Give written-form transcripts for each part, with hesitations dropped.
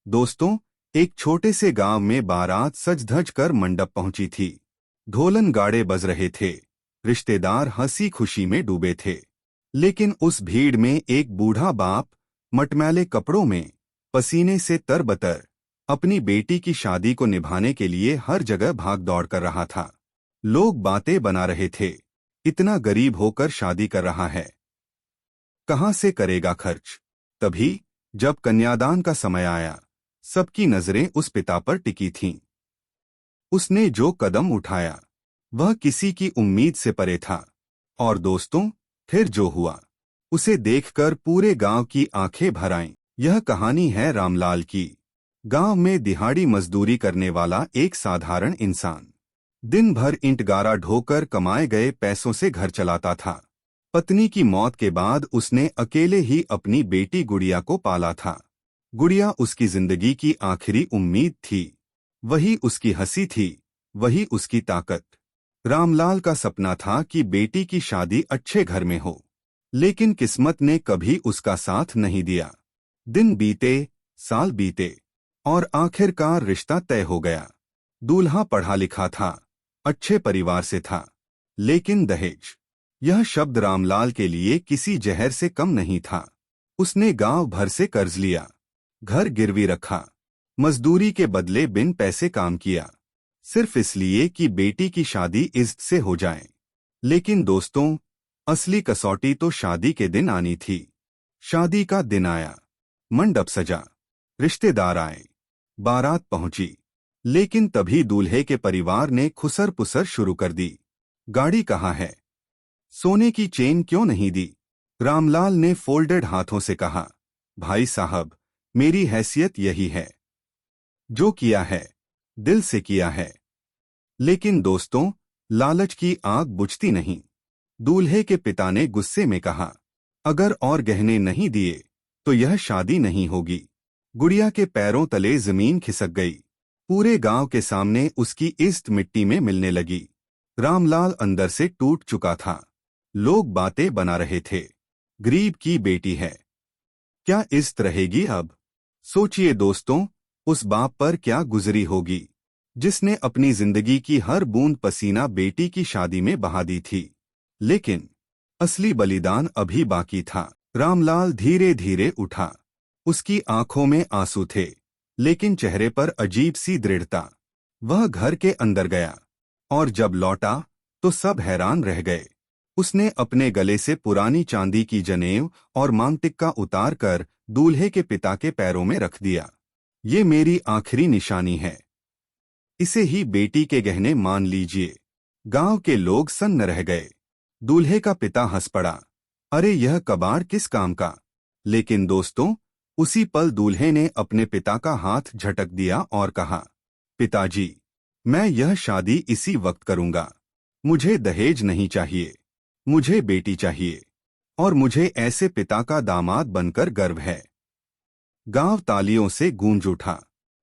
दोस्तों, एक छोटे से गांव में बारात सज धज कर मंडप पहुंची थी। ढोलन गाड़े बज रहे थे, रिश्तेदार हंसी खुशी में डूबे थे। लेकिन उस भीड़ में एक बूढ़ा बाप मटमैले कपड़ों में, पसीने से तरबतर, अपनी बेटी की शादी को निभाने के लिए हर जगह भाग दौड़ कर रहा था। लोग बातें बना रहे थे, इतना गरीब होकर शादी कर रहा है, कहां से करेगा खर्च। तभी जब कन्यादान का समय आया, सबकी नजरें उस पिता पर टिकी थीं। उसने जो कदम उठाया वह किसी की उम्मीद से परे था। और दोस्तों, फिर जो हुआ उसे देखकर पूरे गांव की आंखें भर आईं। यह कहानी है रामलाल की। गांव में दिहाड़ी मजदूरी करने वाला एक साधारण इंसान दिन भर ईंट गारा ढोकर कमाए गए पैसों से घर चलाता था। पत्नी की मौत के बाद उसने अकेले ही अपनी बेटी गुड़िया को पाला था। गुड़िया उसकी जिंदगी की आखिरी उम्मीद थी, वही उसकी हंसी थी, वही उसकी ताकत। रामलाल का सपना था कि बेटी की शादी अच्छे घर में हो, लेकिन किस्मत ने कभी उसका साथ नहीं दिया। दिन बीते, साल बीते, और आखिरकार रिश्ता तय हो गया। दूल्हा पढ़ा लिखा था, अच्छे परिवार से था, लेकिन दहेज, यह शब्द रामलाल के लिए किसी जहर से कम नहीं था। उसने गांव भर से कर्ज लिया, घर गिरवी रखा, मजदूरी के बदले बिन पैसे काम किया, सिर्फ इसलिए कि बेटी की शादी इज्जत से हो जाए। लेकिन दोस्तों, असली कसौटी तो शादी के दिन आनी थी। शादी का दिन आया, मंडप सजा, रिश्तेदार आए, बारात पहुंची, लेकिन तभी दूल्हे के परिवार ने खुसर पुसर शुरू कर दी। गाड़ी कहाँ है? सोने की चेन क्यों नहीं दी? रामलाल ने फोल्डेड हाथों से कहा, भाई साहब, मेरी हैसियत यही है, जो किया है दिल से किया है। लेकिन दोस्तों, लालच की आग बुझती नहीं। दूल्हे के पिता ने गुस्से में कहा, अगर और गहने नहीं दिए तो यह शादी नहीं होगी। गुड़िया के पैरों तले जमीन खिसक गई। पूरे गांव के सामने उसकी इज्जत मिट्टी में मिलने लगी। रामलाल अंदर से टूट चुका था। लोग बातें बना रहे थे, गरीब की बेटी है, क्या इज्जत रहेगी अब? सोचिए दोस्तों, उस बाप पर क्या गुजरी होगी जिसने अपनी जिंदगी की हर बूंद पसीना बेटी की शादी में बहा दी थी। लेकिन असली बलिदान अभी बाकी था। रामलाल धीरे धीरे उठा। उसकी आंखों में आंसू थे, लेकिन चेहरे पर अजीब सी दृढ़ता। वह घर के अंदर गया, और जब लौटा तो सब हैरान रह गए। उसने अपने गले से पुरानी चांदी की जनेऊ और मांगटिक्का उतार कर दूल्हे के पिता के पैरों में रख दिया। ये मेरी आखिरी निशानी है, इसे ही बेटी के गहने मान लीजिए। गांव के लोग सन्न रह गए। दूल्हे का पिता हंस पड़ा, अरे यह कबाड़ किस काम का? लेकिन दोस्तों, उसी पल दूल्हे ने अपने पिता का हाथ झटक दिया और कहा, पिताजी, मैं यह शादी इसी वक्त करूंगा। मुझे दहेज नहीं चाहिए, मुझे बेटी चाहिए, और मुझे ऐसे पिता का दामाद बनकर गर्व है। गांव तालियों से गूंज उठा,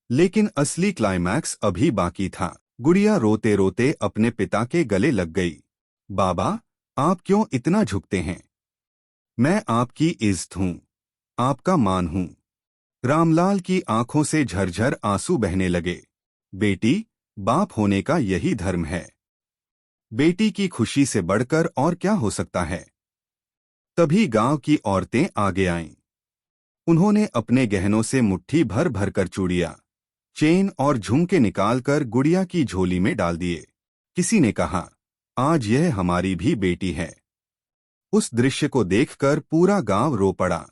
लेकिन असली क्लाइमैक्स अभी बाकी था। गुड़िया रोते रोते अपने पिता के गले लग गई। बाबा, आप क्यों इतना झुकते हैं? मैं आपकी इज्जत हूं, आपका मान हूं। रामलाल की आंखों से झरझर आंसू बहने लगे। बेटी, बाप होने का यही धर्म है। बेटी की खुशी से बढ़कर और क्या हो सकता है? तभी गांव की औरतें आगे आईं। उन्होंने अपने गहनों से मुट्ठी भर भर कर चूड़ियां, चेन और झुमके निकालकर गुड़िया की झोली में डाल दिए। किसी ने कहा, आज यह हमारी भी बेटी है। उस दृश्य को देखकर पूरा गांव रो पड़ा।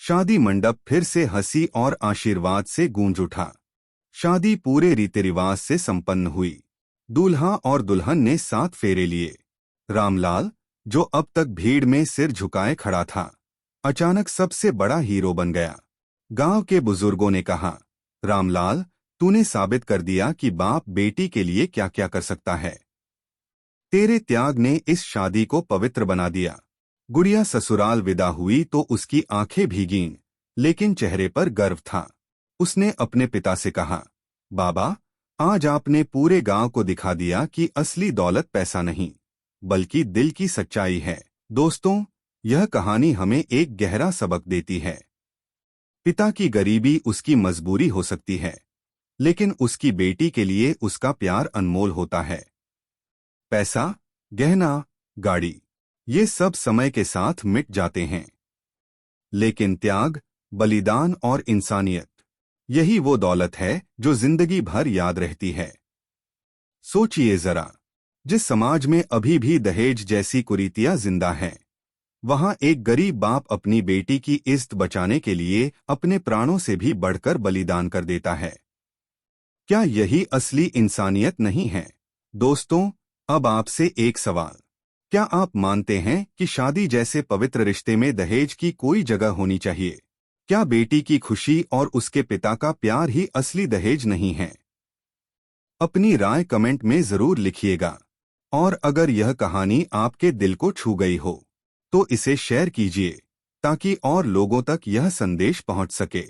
शादी मंडप फिर से हंसी और आशीर्वाद से गूंज उठा। शादी पूरे रीति रिवाज से संपन्न हुई। दूल्हा और दुल्हन ने 7 फेरे लिए। रामलाल, जो अब तक भीड़ में सिर झुकाए खड़ा था, अचानक सबसे बड़ा हीरो बन गया। गांव के बुजुर्गों ने कहा, रामलाल, तूने साबित कर दिया कि बाप बेटी के लिए क्या क्या कर सकता है। तेरे त्याग ने इस शादी को पवित्र बना दिया। गुड़िया ससुराल विदा हुई तो उसकी आंखें भीगीं, लेकिन चेहरे पर गर्व था। उसने अपने पिता से कहा, बाबा, आज आपने पूरे गांव को दिखा दिया कि असली दौलत पैसा नहीं, बल्कि दिल की सच्चाई है। दोस्तों, यह कहानी हमें एक गहरा सबक देती है। पिता की गरीबी उसकी मजबूरी हो सकती है, लेकिन उसकी बेटी के लिए उसका प्यार अनमोल होता है। पैसा, गहना, गाड़ी, ये सब समय के साथ मिट जाते हैं, लेकिन त्याग, बलिदान और इंसानियत, यही वो दौलत है जो जिंदगी भर याद रहती है। सोचिए जरा, जिस समाज में अभी भी दहेज जैसी कुरीतियां जिंदा हैं, वहां एक गरीब बाप अपनी बेटी की इज्जत बचाने के लिए अपने प्राणों से भी बढ़कर बलिदान कर देता है। क्या यही असली इंसानियत नहीं है? दोस्तों, अब आपसे एक सवाल। क्या आप मानते हैं कि शादी जैसे पवित्र रिश्ते में दहेज की कोई जगह होनी चाहिए? क्या बेटी की खुशी और उसके पिता का प्यार ही असली दहेज नहीं है? अपनी राय कमेंट में जरूर लिखिएगा। और अगर यह कहानी आपके दिल को छू गई हो, तो इसे शेयर कीजिए ताकि और लोगों तक यह संदेश पहुंच सके।